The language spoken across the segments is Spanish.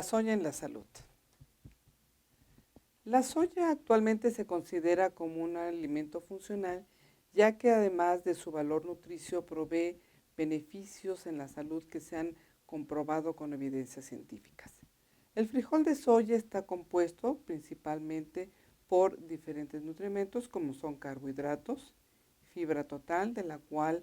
La soya en la salud. La soya actualmente se considera como un alimento funcional, ya que además de su valor nutricio provee beneficios en la salud que se han comprobado con evidencias científicas. El frijol de soya está compuesto principalmente por diferentes nutrimentos como son carbohidratos, fibra total, de la cual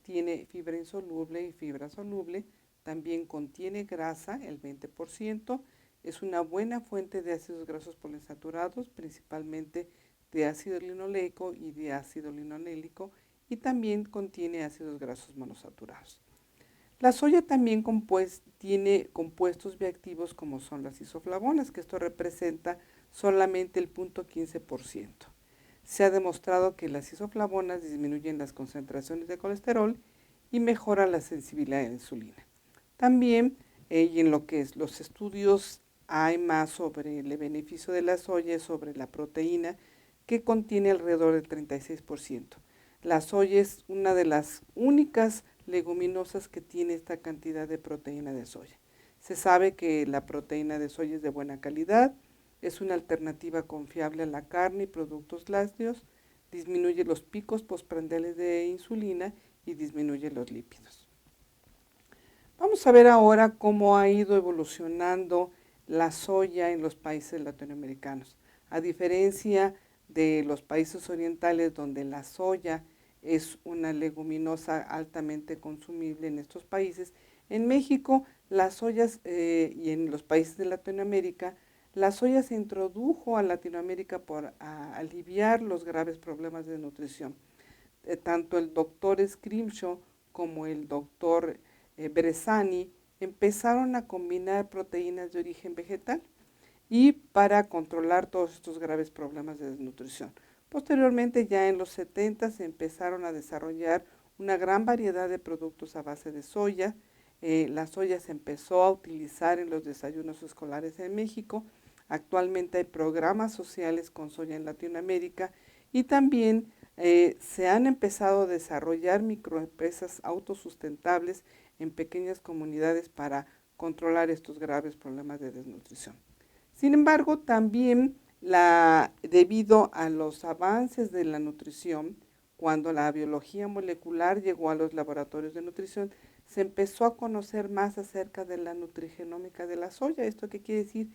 tiene fibra insoluble y fibra soluble. También contiene grasa, el 20%. Es una buena fuente de ácidos grasos poliinsaturados, principalmente de ácido linoleico y de ácido linolénico, y también contiene ácidos grasos monosaturados. La soya también tiene compuestos bioactivos como son las isoflavonas, que esto representa solamente el 0.15%. Se ha demostrado que las isoflavonas disminuyen las concentraciones de colesterol y mejoran la sensibilidad a la insulina. También, y en lo que es los estudios hay más sobre el beneficio de la soya, sobre la proteína, que contiene alrededor del 36%. La soya es una de las únicas leguminosas que tiene esta cantidad de proteína de soya. Se sabe que la proteína de soya es de buena calidad, es una alternativa confiable a la carne y productos lácteos, disminuye los picos postprandiales de insulina y disminuye los lípidos. Vamos a ver ahora cómo ha ido evolucionando la soya en los países latinoamericanos. A diferencia de los países orientales donde la soya es una leguminosa altamente consumible en estos países, en México las soyas y en los países de Latinoamérica, la soya se introdujo a Latinoamérica por aliviar los graves problemas de nutrición. Tanto el doctor Scrimshaw como el doctor Beresani empezaron a combinar proteínas de origen vegetal y para controlar todos estos graves problemas de desnutrición. Posteriormente, ya en los 70 se empezaron a desarrollar una gran variedad de productos a base de soya. La soya se empezó a utilizar en los desayunos escolares en México. Actualmente hay programas sociales con soya en Latinoamérica y también se han empezado a desarrollar microempresas autosustentables en pequeñas comunidades para controlar estos graves problemas de desnutrición. Sin embargo, también debido a los avances de la nutrición, cuando la biología molecular llegó a los laboratorios de nutrición, se empezó a conocer más acerca de la nutrigenómica de la soya. ¿Esto qué quiere decir?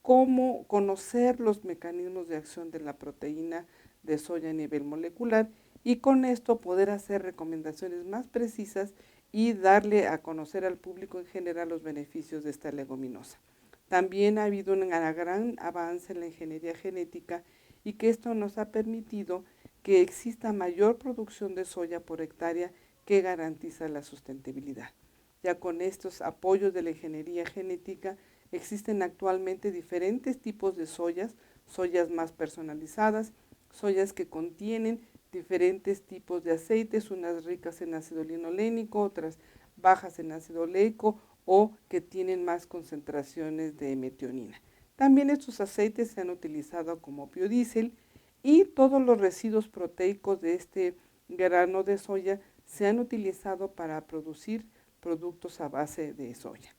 Cómo conocer los mecanismos de acción de la proteína de soya a nivel molecular y con esto poder hacer recomendaciones más precisas y darle a conocer al público en general los beneficios de esta leguminosa. También ha habido un gran avance en la ingeniería genética y que esto nos ha permitido que exista mayor producción de soya por hectárea que garantiza la sustentabilidad. Ya con estos apoyos de la ingeniería genética existen actualmente diferentes tipos de soyas más personalizadas, soyas que contienen diferentes tipos de aceites, unas ricas en ácido linolénico, otras bajas en ácido oleico o que tienen más concentraciones de metionina. También estos aceites se han utilizado como biodiesel y todos los residuos proteicos de este grano de soya se han utilizado para producir productos a base de soya.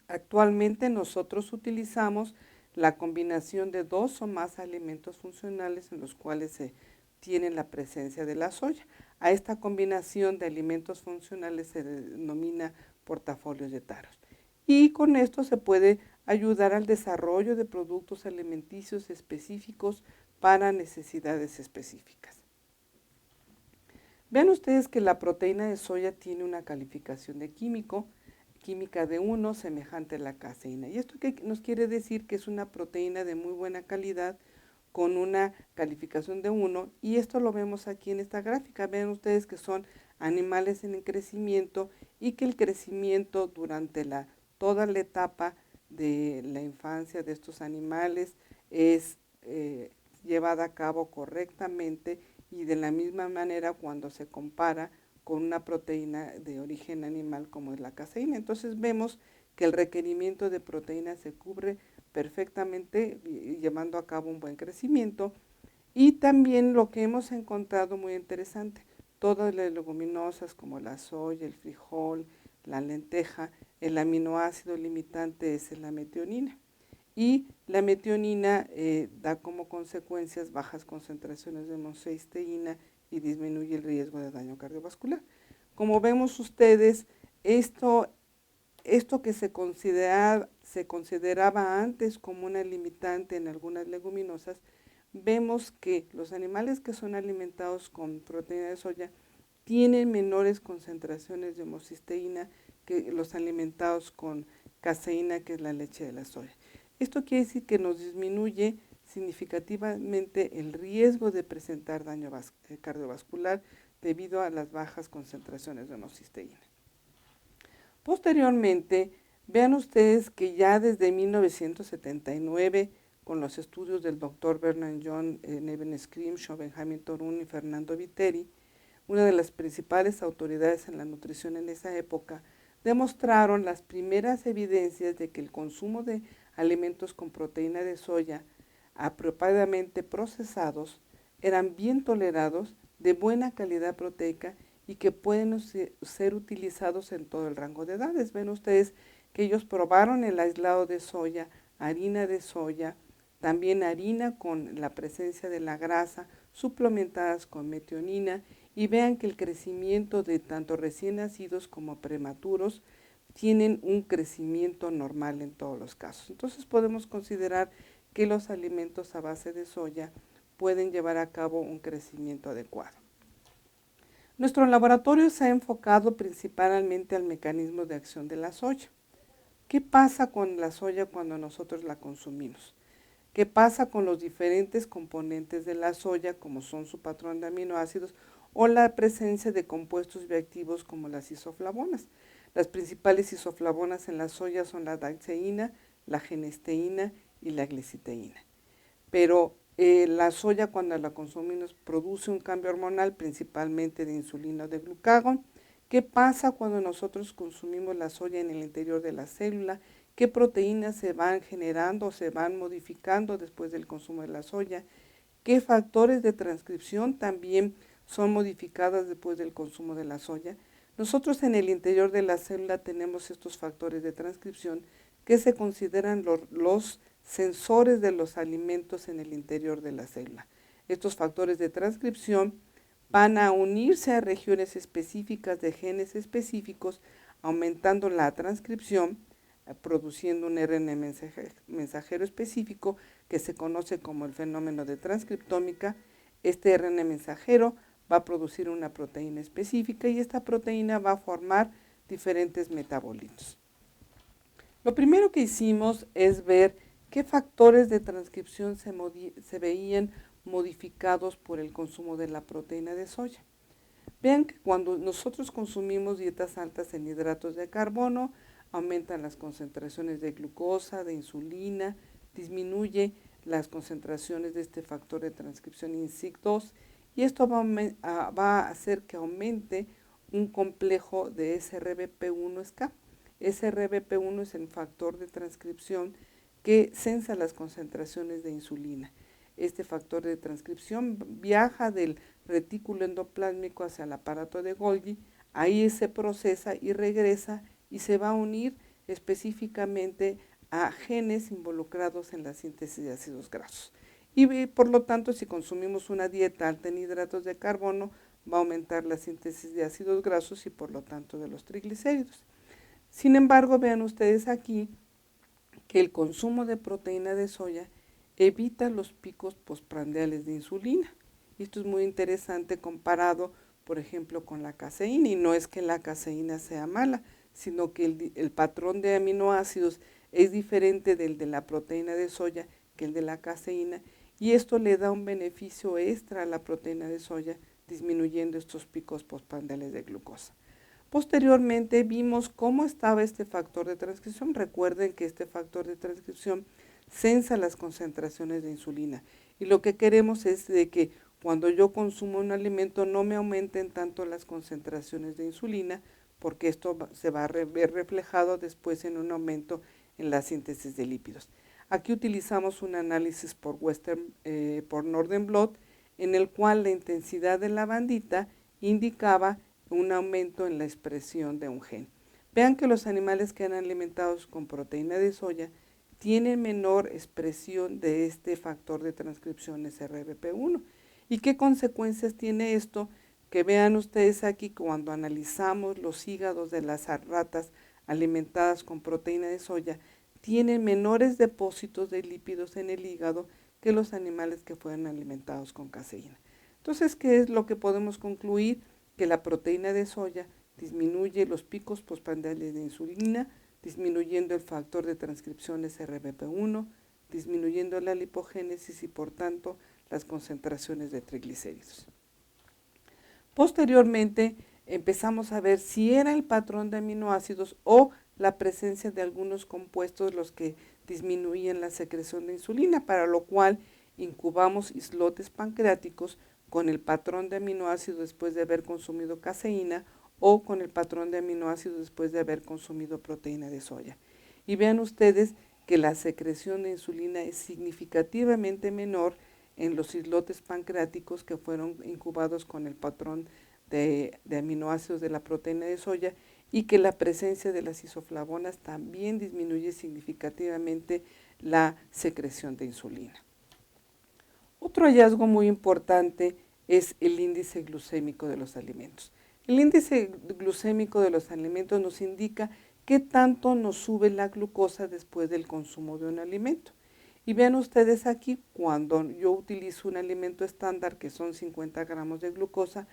Actualmente nosotros utilizamos la combinación de 2 o más alimentos funcionales en los cuales se tiene la presencia de la soya. A esta combinación de alimentos funcionales se denomina portafolios de taros. Y con esto se puede ayudar al desarrollo de productos alimenticios específicos para necesidades específicas. Vean ustedes que la proteína de soya tiene una calificación de química de 1 semejante a la caseína. ¿Y esto qué nos quiere decir? Que es una proteína de muy buena calidad con una calificación de 1 y esto lo vemos aquí en esta gráfica. Ven ustedes que son animales en crecimiento y que el crecimiento durante toda la etapa de la infancia de estos animales es llevada a cabo correctamente y de la misma manera cuando se compara con una proteína de origen animal como es la caseína. Entonces vemos que el requerimiento de proteína se cubre perfectamente llevando a cabo un buen crecimiento. Y también lo que hemos encontrado muy interesante, todas las leguminosas como la soya, el frijol, la lenteja, el aminoácido limitante es la metionina. Y la metionina da como consecuencias bajas concentraciones de homocisteína y disminuye el riesgo de daño cardiovascular. Como vemos ustedes, esto que se consideraba antes como una limitante en algunas leguminosas, vemos que los animales que son alimentados con proteína de soya tienen menores concentraciones de homocisteína que los alimentados con caseína, que es la leche de la soya. Esto quiere decir que nos disminuye significativamente el riesgo de presentar daño cardiovascular debido a las bajas concentraciones de homocisteína. Posteriormente, vean ustedes que ya desde 1979, con los estudios del Dr. Bernard John, Neven Scrimshaw, Benjamin Torun y Fernando Viteri, una de las principales autoridades en la nutrición en esa época, demostraron las primeras evidencias de que el consumo de alimentos con proteína de soya apropiadamente procesados eran bien tolerados, de buena calidad proteica y que pueden ser utilizados en todo el rango de edades. Ven ustedes que ellos probaron el aislado de soya, harina de soya, también harina con la presencia de la grasa, suplementadas con metionina, y vean que el crecimiento de tanto recién nacidos como prematuros tienen un crecimiento normal en todos los casos. Entonces podemos considerar que los alimentos a base de soya pueden llevar a cabo un crecimiento adecuado. Nuestro laboratorio se ha enfocado principalmente al mecanismo de acción de la soya. ¿Qué pasa con la soya cuando nosotros la consumimos? ¿Qué pasa con los diferentes componentes de la soya, como son su patrón de aminoácidos o la presencia de compuestos bioactivos como las isoflavonas? Las principales isoflavonas en la soya son la daxeína, la genesteína y la gliciteína. Pero la soya, cuando la consumimos, produce un cambio hormonal, principalmente de insulina o de glucagón. ¿Qué pasa cuando nosotros consumimos la soya en el interior de la célula? ¿Qué proteínas se van generando o se van modificando después del consumo de la soya? ¿Qué factores de transcripción también son modificadas después del consumo de la soya? Nosotros en el interior de la célula tenemos estos factores de transcripción que se consideran los sensores de los alimentos en el interior de la célula. Estos factores de transcripción van a unirse a regiones específicas de genes específicos, aumentando la transcripción, produciendo un RNA mensajero específico que se conoce como el fenómeno de transcriptómica. Este RNA mensajero va a producir una proteína específica y esta proteína va a formar diferentes metabolitos. Lo primero que hicimos es ver qué factores de transcripción se veían modificados por el consumo de la proteína de soya. Vean que cuando nosotros consumimos dietas altas en hidratos de carbono, aumentan las concentraciones de glucosa, de insulina, disminuye las concentraciones de este factor de transcripción INSIC2 y esto va a hacer que aumente un complejo de SRBP1-SCA. SRBP1 es el factor de transcripción que sensa las concentraciones de insulina. Este factor de transcripción viaja del retículo endoplásmico hacia el aparato de Golgi, ahí se procesa y regresa y se va a unir específicamente a genes involucrados en la síntesis de ácidos grasos. Y por lo tanto, si consumimos una dieta alta en hidratos de carbono, va a aumentar la síntesis de ácidos grasos y por lo tanto de los triglicéridos. Sin embargo, vean ustedes aquí que el consumo de proteína de soya evita los picos postprandiales de insulina. Esto es muy interesante comparado, por ejemplo, con la caseína. Y no es que la caseína sea mala, sino que el patrón de aminoácidos es diferente del de la proteína de soya que el de la caseína. Y esto le da un beneficio extra a la proteína de soya, disminuyendo estos picos postprandiales de glucosa. Posteriormente vimos cómo estaba este factor de transcripción. Recuerden que este factor de transcripción sensa las concentraciones de insulina y lo que queremos es de que cuando yo consumo un alimento no me aumenten tanto las concentraciones de insulina porque esto se va a ver reflejado después en un aumento en la síntesis de lípidos. Aquí utilizamos un análisis por Northern Blot en el cual la intensidad de la bandita indicaba un aumento en la expresión de un gen. vean que los animales que eran alimentados con proteína de soya tienen menor expresión de este factor de transcripción SRBP1. ¿Y qué consecuencias tiene esto? Que vean ustedes aquí cuando analizamos los hígados de las ratas alimentadas con proteína de soya, tienen menores depósitos de lípidos en el hígado que los animales que fueron alimentados con caseína. Entonces, ¿qué es lo que podemos concluir? Que la proteína de soya disminuye los picos postprandiales de insulina, disminuyendo el factor de transcripción SRBP1, disminuyendo la lipogénesis y por tanto las concentraciones de triglicéridos. Posteriormente empezamos a ver si era el patrón de aminoácidos o la presencia de algunos compuestos los que disminuían la secreción de insulina, para lo cual incubamos islotes pancreáticos con el patrón de aminoácidos después de haber consumido caseína o con el patrón de aminoácidos después de haber consumido proteína de soya. Y vean ustedes que la secreción de insulina es significativamente menor en los islotes pancreáticos que fueron incubados con el patrón de aminoácidos de la proteína de soya, y que la presencia de las isoflavonas también disminuye significativamente la secreción de insulina. Otro hallazgo muy importante es el índice glucémico de los alimentos. El índice glucémico de los alimentos nos indica qué tanto nos sube la glucosa después del consumo de un alimento. Y vean ustedes aquí, cuando yo utilizo un alimento estándar que son 50 gramos de glucosa,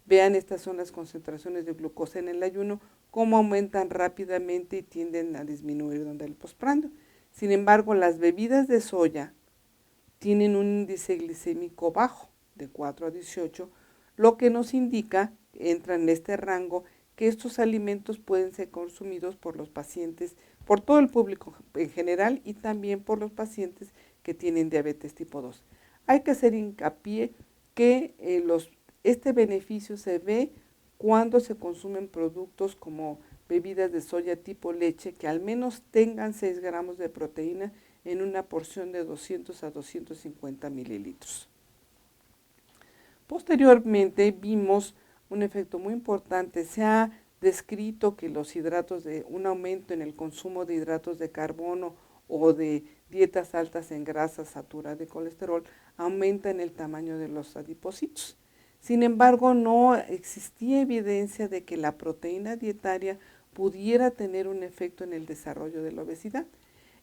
vean, estas son las concentraciones de glucosa en el ayuno, cómo aumentan rápidamente y tienden a disminuir durante el postprandio. Sin embargo, las bebidas de soya tienen un índice glicémico bajo, de 4 a 18, lo que nos indica, entra en este rango, que estos alimentos pueden ser consumidos por los pacientes, por todo el público en general y también por los pacientes que tienen diabetes tipo 2. Hay que hacer hincapié que este beneficio se ve cuando se consumen productos como bebidas de soya tipo leche que al menos tengan 6 gramos de proteína en una porción de 200 a 250 mililitros. Posteriormente vimos un efecto muy importante. Se ha descrito que los hidratos un aumento en el consumo de hidratos de carbono o de dietas altas en grasa saturada de colesterol aumentan el tamaño de los adipocitos. Sin embargo, no existía evidencia de que la proteína dietaria pudiera tener un efecto en el desarrollo de la obesidad.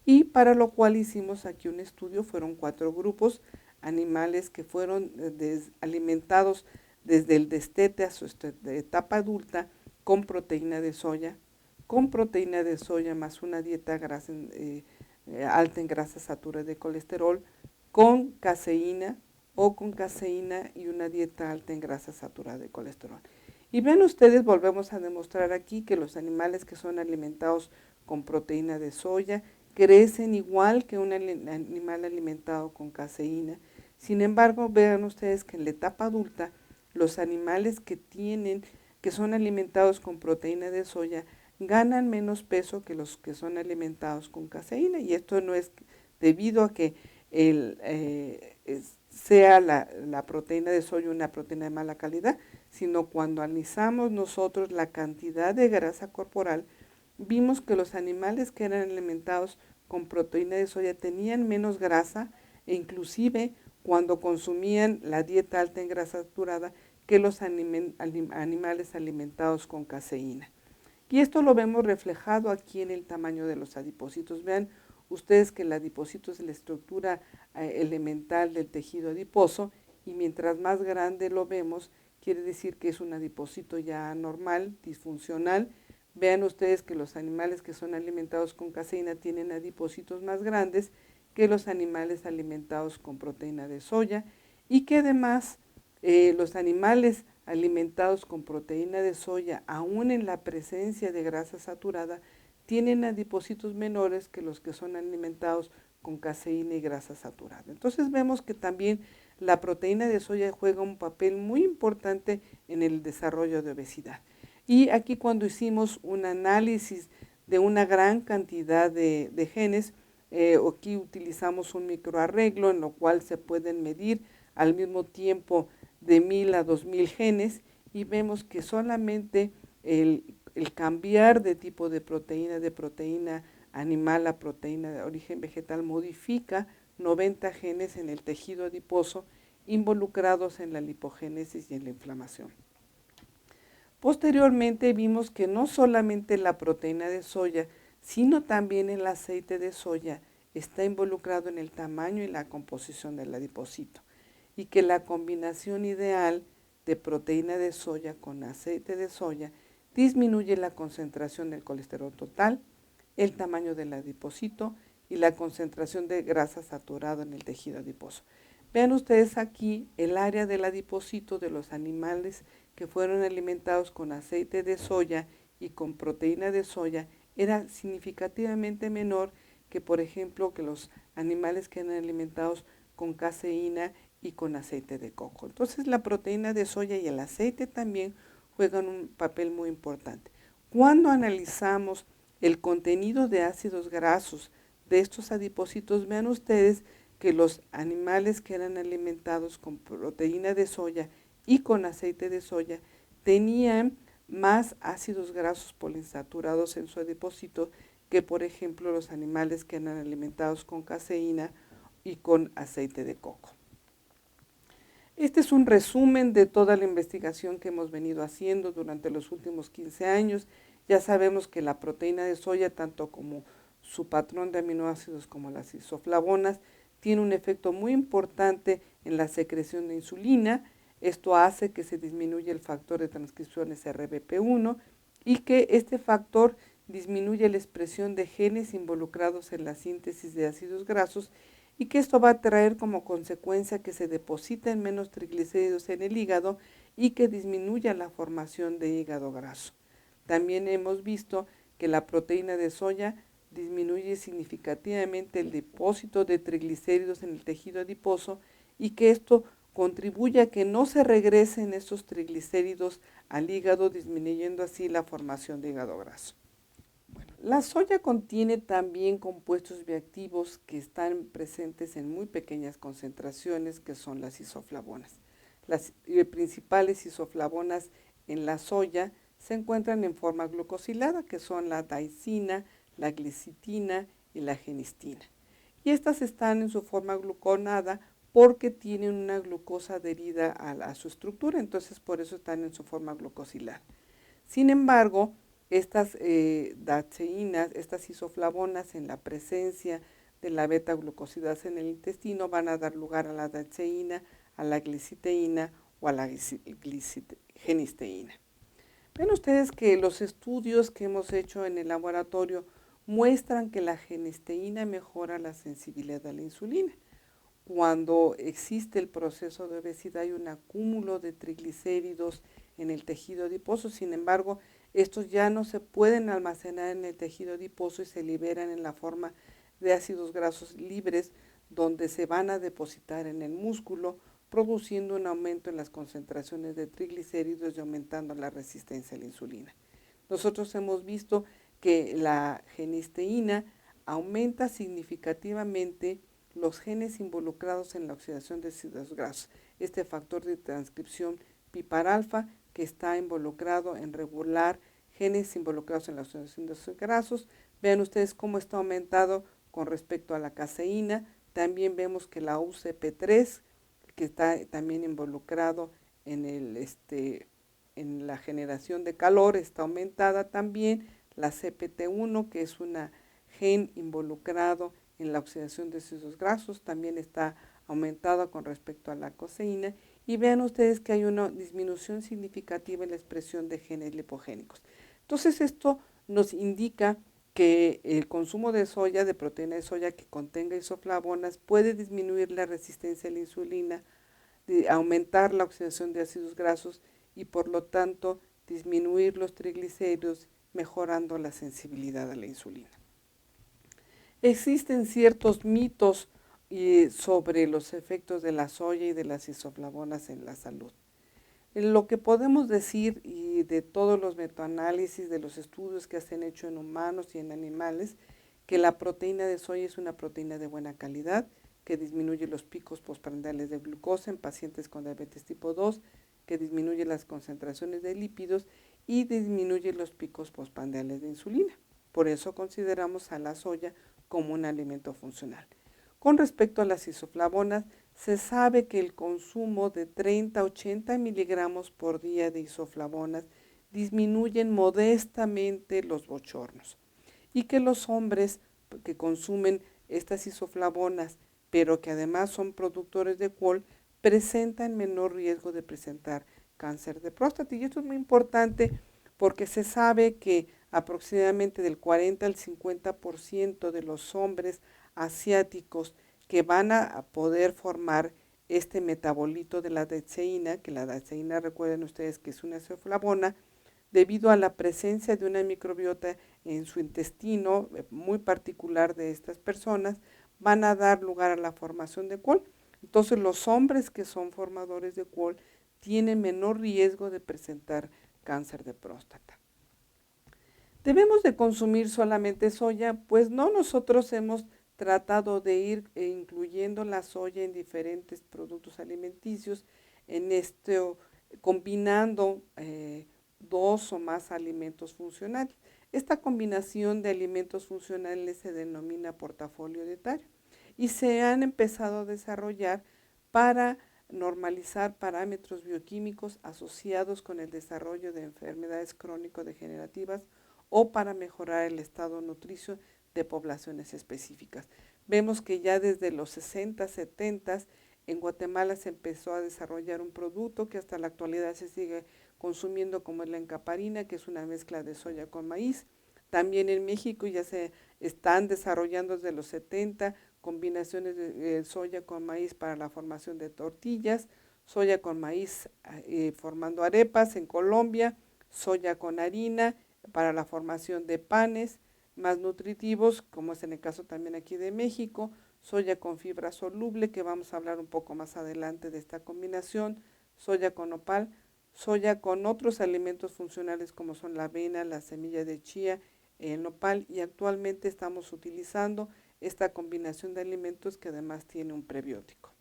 Y para lo cual hicimos aquí un estudio, fueron 4 grupos, animales que fueron alimentados desde el destete a su etapa adulta con proteína de soya más una dieta alta en grasa saturada de colesterol, con caseína o con caseína y una dieta alta en grasa saturada de colesterol. Y ven ustedes, volvemos a demostrar aquí que los animales que son alimentados con proteína de soya crecen igual que un animal alimentado con caseína. Sin embargo, vean ustedes que en la etapa adulta, los animales que son alimentados con proteína de soya ganan menos peso que los que son alimentados con caseína, y esto no es debido a que sea la proteína de soya una proteína de mala calidad, sino cuando analizamos nosotros la cantidad de grasa corporal, vimos que los animales que eran alimentados con proteína de soya tenían menos grasa, e inclusive cuando consumían la dieta alta en grasa saturada, que los animales alimentados con caseína. Y esto lo vemos reflejado aquí en el tamaño de los adipocitos. Vean ustedes que el adipocito es la estructura elemental del tejido adiposo, y mientras más grande lo vemos, quiere decir que es un adipocito ya anormal, disfuncional. Vean ustedes que los animales que son alimentados con caseína tienen adipocitos más grandes que los animales alimentados con proteína de soya, y que además los animales alimentados con proteína de soya, aún en la presencia de grasa saturada, tienen adipocitos menores que los que son alimentados con caseína y grasa saturada. Entonces vemos que también la proteína de soya juega un papel muy importante en el desarrollo de obesidad. Y aquí, cuando hicimos un análisis de una gran cantidad de genes, aquí utilizamos un microarreglo en lo cual se pueden medir al mismo tiempo de 1000 a 2000 genes, y vemos que solamente el cambiar de tipo de proteína animal a proteína de origen vegetal, modifica 90 genes en el tejido adiposo involucrados en la lipogénesis y en la inflamación. Posteriormente vimos que no solamente la proteína de soya, sino también el aceite de soya está involucrado en el tamaño y la composición del adipocito, y que la combinación ideal de proteína de soya con aceite de soya disminuye la concentración del colesterol total, el tamaño del adipocito y la concentración de grasa saturada en el tejido adiposo. Vean ustedes aquí el área del adipocito de los animales que fueron alimentados con aceite de soya y con proteína de soya era significativamente menor que, por ejemplo, que los animales que eran alimentados con caseína y con aceite de coco. Entonces la proteína de soya y el aceite también juegan un papel muy importante. Cuando analizamos el contenido de ácidos grasos de estos adipocitos, vean ustedes que los animales que eran alimentados con proteína de soya y con aceite de soya tenían más ácidos grasos poliinsaturados en su adipocito que, por ejemplo, los animales que eran alimentados con caseína y con aceite de coco. Este es un resumen de toda la investigación que hemos venido haciendo durante los últimos 15 años. Ya sabemos que la proteína de soya, tanto como su patrón de aminoácidos como las isoflavonas, tiene un efecto muy importante en la secreción de insulina. Esto hace que se disminuya el factor de transcripción SRBP1 y que este factor disminuye la expresión de genes involucrados en la síntesis de ácidos grasos y que esto va a traer como consecuencia que se depositen menos triglicéridos en el hígado y que disminuya la formación de hígado graso. También hemos visto que la proteína de soya disminuye significativamente el depósito de triglicéridos en el tejido adiposo y que esto contribuye a que no se regresen estos triglicéridos al hígado, disminuyendo así la formación de hígado graso. La soya contiene también compuestos bioactivos que están presentes en muy pequeñas concentraciones, que son las isoflavonas. Las principales isoflavonas en la soya se encuentran en forma glucosilada, que son la daicina, la glicitina y la genistina. Y estas están en su forma gluconada porque tienen una glucosa adherida a su estructura, entonces por eso están en su forma glucosilada. Sin embargo, estas daceínas, estas isoflavonas en la presencia de la beta-glucosidasa en el intestino van a dar lugar a la daceína, a la gliciteína o a la genisteína. Ven ustedes que los estudios que hemos hecho en el laboratorio muestran que la genisteína mejora la sensibilidad a la insulina. Cuando existe el proceso de obesidad hay un acúmulo de triglicéridos en el tejido adiposo, sin embargo, estos ya no se pueden almacenar en el tejido adiposo y se liberan en la forma de ácidos grasos libres, donde se van a depositar en el músculo, produciendo un aumento en las concentraciones de triglicéridos y aumentando la resistencia a la insulina. Nosotros hemos visto que la genisteína aumenta significativamente los genes involucrados en la oxidación de ácidos grasos. Este factor de transcripción PIPAR-alfa que está involucrado en regular genes involucrados en la oxidación de ácidos grasos. Vean ustedes cómo está aumentado con respecto a la caseína. También vemos que la UCP3, que está también involucrado en, en la generación de calor, está aumentada también. La CPT1, que es una gen involucrado en la oxidación de ácidos grasos, también está aumentada con respecto a la caseína. Y vean ustedes que hay una disminución significativa en la expresión de genes lipogénicos. Entonces esto nos indica que el consumo de soya, de proteína de soya que contenga isoflavonas, puede disminuir la resistencia a la insulina, aumentar la oxidación de ácidos grasos y por lo tanto disminuir los triglicéridos, mejorando la sensibilidad a la insulina. Existen ciertos mitos sobre los efectos de la soya y de las isoflavonas en la salud. Lo que podemos decir y de todos los metaanálisis de los estudios que se han hecho en humanos y en animales, que la proteína de soya es una proteína de buena calidad, que disminuye los picos postprandiales de glucosa en pacientes con diabetes tipo 2, que disminuye las concentraciones de lípidos y disminuye los picos postprandiales de insulina. Por eso consideramos a la soya como un alimento funcional. Con respecto a las isoflavonas, se sabe que el consumo de 30 a 80 miligramos por día de isoflavonas disminuyen modestamente los bochornos y que los hombres que consumen estas isoflavonas, pero que además son productores de alcohol, presentan menor riesgo de presentar cáncer de próstata. Y esto es muy importante porque se sabe que aproximadamente del 40 al 50% de los hombres asiáticos que van a poder formar este metabolito de la daceína, que la daceína, recuerden ustedes que es una isoflavona, debido a la presencia de una microbiota en su intestino muy particular de estas personas, van a dar lugar a la formación de alcohol. Entonces los hombres que son formadores de alcohol tienen menor riesgo de presentar cáncer de próstata. ¿Debemos de consumir solamente soya? Pues no, nosotros hemos tratado de ir incluyendo la soya en diferentes productos alimenticios, en combinando dos o más alimentos funcionales. Esta combinación de alimentos funcionales se denomina portafolio dietario y se han empezado a desarrollar para normalizar parámetros bioquímicos asociados con el desarrollo de enfermedades crónico-degenerativas o para mejorar el estado nutricio de poblaciones específicas. Vemos que ya desde los 60, 70 en Guatemala se empezó a desarrollar un producto que hasta la actualidad se sigue consumiendo, como es la encaparina, que es una mezcla de soya con maíz. También en México ya se están desarrollando desde los 70 combinaciones de soya con maíz para la formación de tortillas, soya con maíz formando arepas en Colombia, soya con harina para la formación de panes más nutritivos, como es en el caso también aquí de México, soya con fibra soluble, que vamos a hablar un poco más adelante de esta combinación, soya con nopal, soya con otros alimentos funcionales como son la avena, la semilla de chía, el nopal, y actualmente estamos utilizando esta combinación de alimentos que además tiene un prebiótico.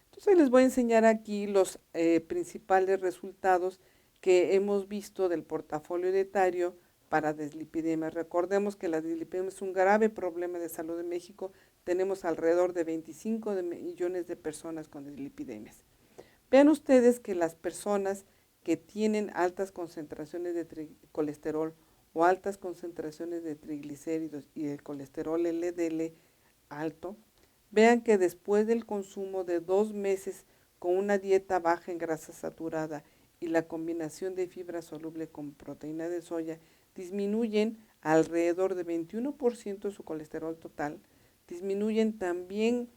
Entonces les voy a enseñar aquí los principales resultados que hemos visto del portafolio dietario para dislipidemia. Recordemos que la dislipidemia es un grave problema de salud en México. Tenemos alrededor de 25 millones de personas con dislipidemias. Vean ustedes que las personas que tienen altas concentraciones de colesterol o altas concentraciones de triglicéridos y el colesterol LDL alto, vean que después del consumo de 2 meses con una dieta baja en grasa saturada y la combinación de fibra soluble con proteína de soya, disminuyen alrededor de 21% su colesterol total, disminuyen también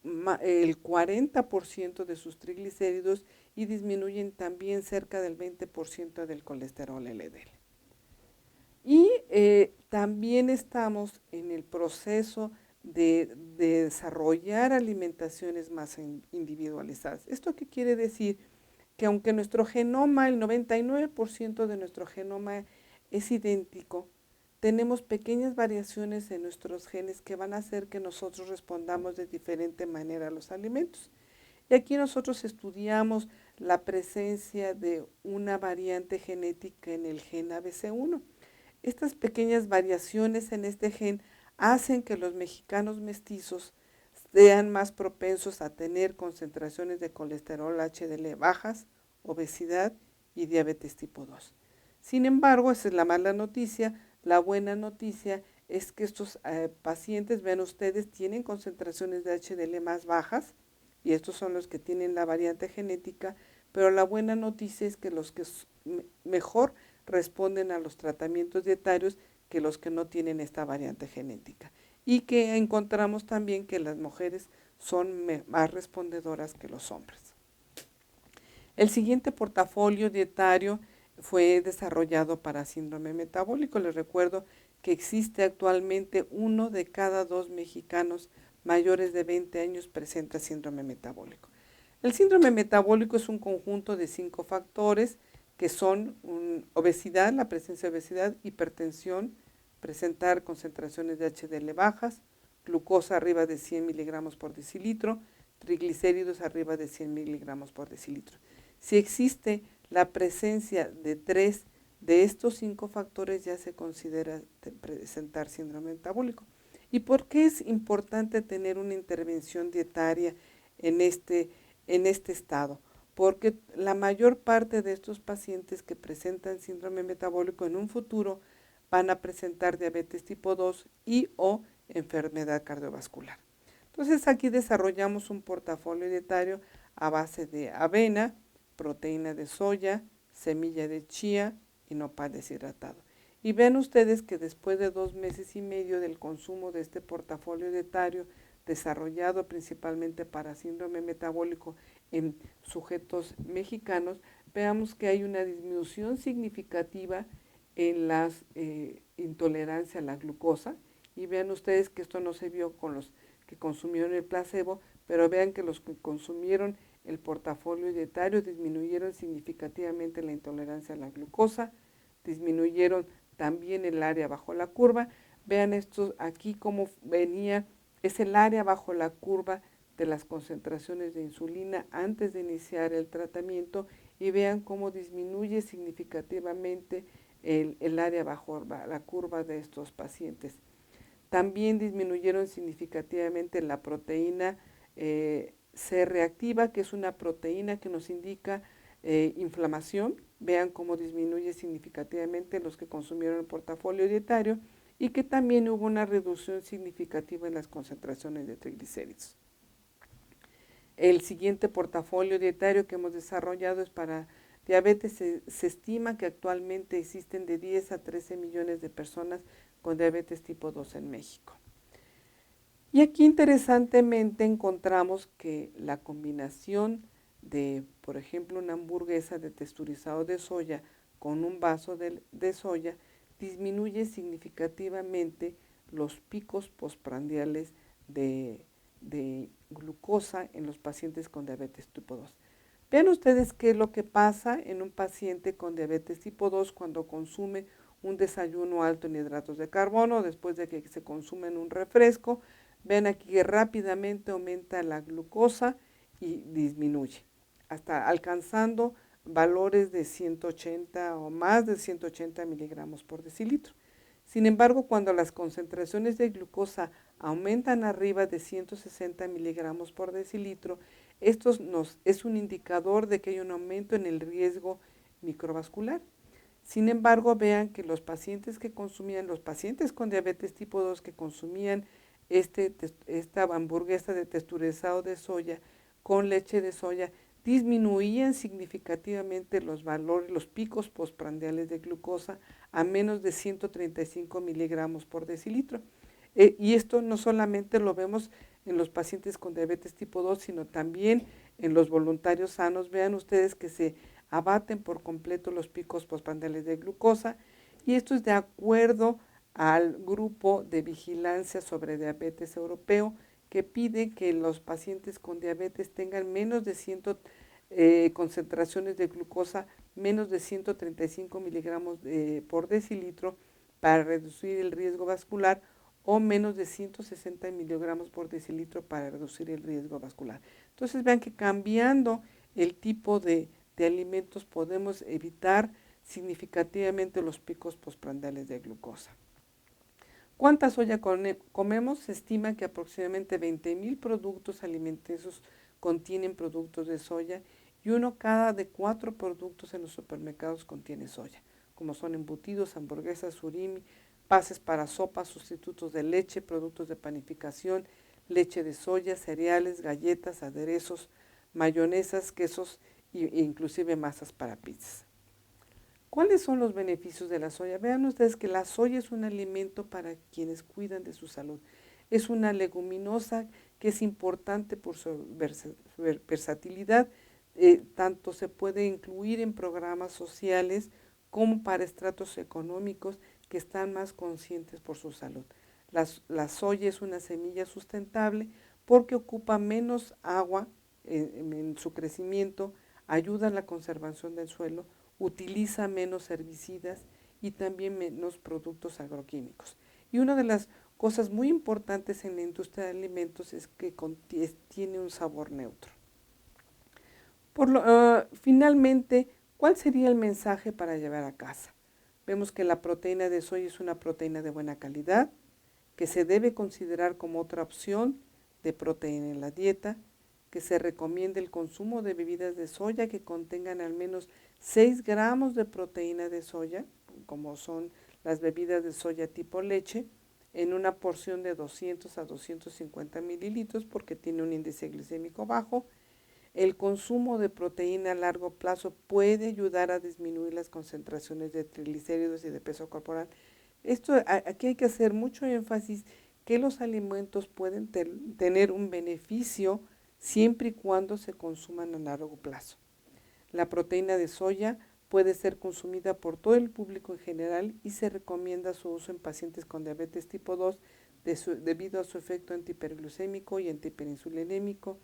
el 40% de sus triglicéridos y disminuyen también cerca del 20% del colesterol LDL. Y también estamos en el proceso de desarrollar alimentaciones más individualizadas. ¿Esto qué quiere decir? Que aunque nuestro genoma, el 99% de nuestro genoma es idéntico, tenemos pequeñas variaciones en nuestros genes que van a hacer que nosotros respondamos de diferente manera a los alimentos. Y aquí nosotros estudiamos la presencia de una variante genética en el gen ABC1. Estas pequeñas variaciones en este gen hacen que los mexicanos mestizos sean más propensos a tener concentraciones de colesterol HDL bajas, obesidad y diabetes tipo 2. Sin embargo, esa es la mala noticia. La buena noticia es que estos pacientes, vean ustedes, tienen concentraciones de HDL más bajas y estos son los que tienen la variante genética, pero la buena noticia es que los que mejor responden a los tratamientos dietarios que los que no tienen esta variante genética. Y que encontramos también que las mujeres son más respondedoras que los hombres. El siguiente portafolio dietario fue desarrollado para síndrome metabólico. Les recuerdo que existe actualmente 1 de cada 2 mexicanos mayores de 20 años presenta síndrome metabólico. El síndrome metabólico es un conjunto de 5 factores que son obesidad, la presencia de obesidad, hipertensión, presentar concentraciones de HDL bajas, glucosa arriba de 100 miligramos por decilitro, triglicéridos arriba de 100 miligramos por decilitro. Si existe la presencia de 3 de estos 5 factores ya se considera presentar síndrome metabólico. ¿Y por qué es importante tener una intervención dietaria en este estado? Porque la mayor parte de estos pacientes que presentan síndrome metabólico en un futuro van a presentar diabetes tipo 2 y o enfermedad cardiovascular. Entonces aquí desarrollamos un portafolio dietario a base de avena, proteína de soya, semilla de chía y nopal deshidratado. Y vean ustedes que después de 2 meses y medio del consumo de este portafolio dietario desarrollado principalmente para síndrome metabólico en sujetos mexicanos, veamos que hay una disminución significativa en la intolerancia a la glucosa. Y vean ustedes que esto no se vio con los que consumieron el placebo, pero vean que los que consumieron el portafolio dietario disminuyeron significativamente la intolerancia a la glucosa, disminuyeron también el área bajo la curva. Vean esto aquí como venía, es el área bajo la curva de las concentraciones de insulina antes de iniciar el tratamiento y vean cómo disminuye significativamente el área bajo la curva de estos pacientes. También disminuyeron significativamente la proteína C reactiva, que es una proteína que nos indica inflamación. Vean cómo disminuye significativamente los que consumieron el portafolio dietario y que también hubo una reducción significativa en las concentraciones de triglicéridos. El siguiente portafolio dietario que hemos desarrollado es para diabetes. Se estima que actualmente existen de 10 a 13 millones de personas con diabetes tipo 2 en México. Y aquí interesantemente encontramos que la combinación de, por ejemplo, una hamburguesa de texturizado de soya con un vaso de soya disminuye significativamente los picos postprandiales de glucosa en los pacientes con diabetes tipo 2. Vean ustedes qué es lo que pasa en un paciente con diabetes tipo 2 cuando consume un desayuno alto en hidratos de carbono, después de que se consumen un refresco. Ven aquí que rápidamente aumenta la glucosa y disminuye, hasta alcanzando valores de 180 o más de 180 miligramos por decilitro. Sin embargo, cuando las concentraciones de glucosa aumentan arriba de 160 miligramos por decilitro, esto es un indicador de que hay un aumento en el riesgo microvascular. Sin embargo, vean que los pacientes con diabetes tipo 2 que consumían esta hamburguesa de texturizado de soya con leche de soya, disminuían significativamente los valores, los picos postprandiales de glucosa a menos de 135 miligramos por decilitro. Y esto no solamente lo vemos en los pacientes con diabetes tipo 2, sino también en los voluntarios sanos. Vean ustedes que se abaten por completo los picos postprandiales de glucosa, y esto es de acuerdo al grupo de vigilancia sobre diabetes europeo, que pide que los pacientes con diabetes tengan menos de concentraciones de glucosa, menos de 135 miligramos por decilitro para reducir el riesgo vascular, o menos de 160 miligramos por decilitro para reducir el riesgo vascular. Entonces vean que cambiando el tipo de alimentos podemos evitar significativamente los picos postprandiales de glucosa. ¿Cuánta soya comemos? Se estima que aproximadamente 20,000 productos alimenticios contienen productos de soya, y uno cada de 4 productos en los supermercados contiene soya, como son embutidos, hamburguesas, surimi, bases para sopas, sustitutos de leche, productos de panificación, leche de soya, cereales, galletas, aderezos, mayonesas, quesos e inclusive masas para pizzas. ¿Cuáles son los beneficios de la soya? Vean ustedes que la soya es un alimento para quienes cuidan de su salud. Es una leguminosa que es importante por su versatilidad. Tanto se puede incluir en programas sociales como para estratos económicos que están más conscientes por su salud. La soya es una semilla sustentable porque ocupa menos agua en su crecimiento, ayuda a la conservación del suelo, utiliza menos herbicidas y también menos productos agroquímicos. Y una de las cosas muy importantes en la industria de alimentos es que tiene un sabor neutro. Finalmente, ¿Cuál sería el mensaje para llevar a casa? Vemos que la proteína de soya es una proteína de buena calidad, que se debe considerar como otra opción de proteína en la dieta, que se recomienda el consumo de bebidas de soya que contengan al menos 6 gramos de proteína de soya, como son las bebidas de soya tipo leche, en una porción de 200 a 250 mililitros porque tiene un índice glicémico bajo. El consumo de proteína a largo plazo puede ayudar a disminuir las concentraciones de triglicéridos y de peso corporal. Aquí hay que hacer mucho énfasis que los alimentos pueden tener un beneficio siempre y cuando se consuman a largo plazo. La proteína de soya puede ser consumida por todo el público en general y se recomienda su uso en pacientes con diabetes tipo 2 debido a su efecto antihiperglucémico y antihiperinsulinémico,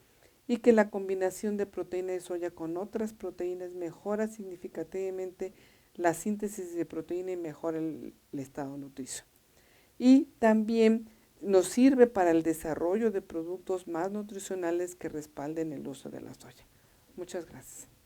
y que la combinación de proteína de soya con otras proteínas mejora significativamente la síntesis de proteína y mejora el estado nutricio. Y también nos sirve para el desarrollo de productos más nutricionales que respalden el uso de la soya. Muchas gracias.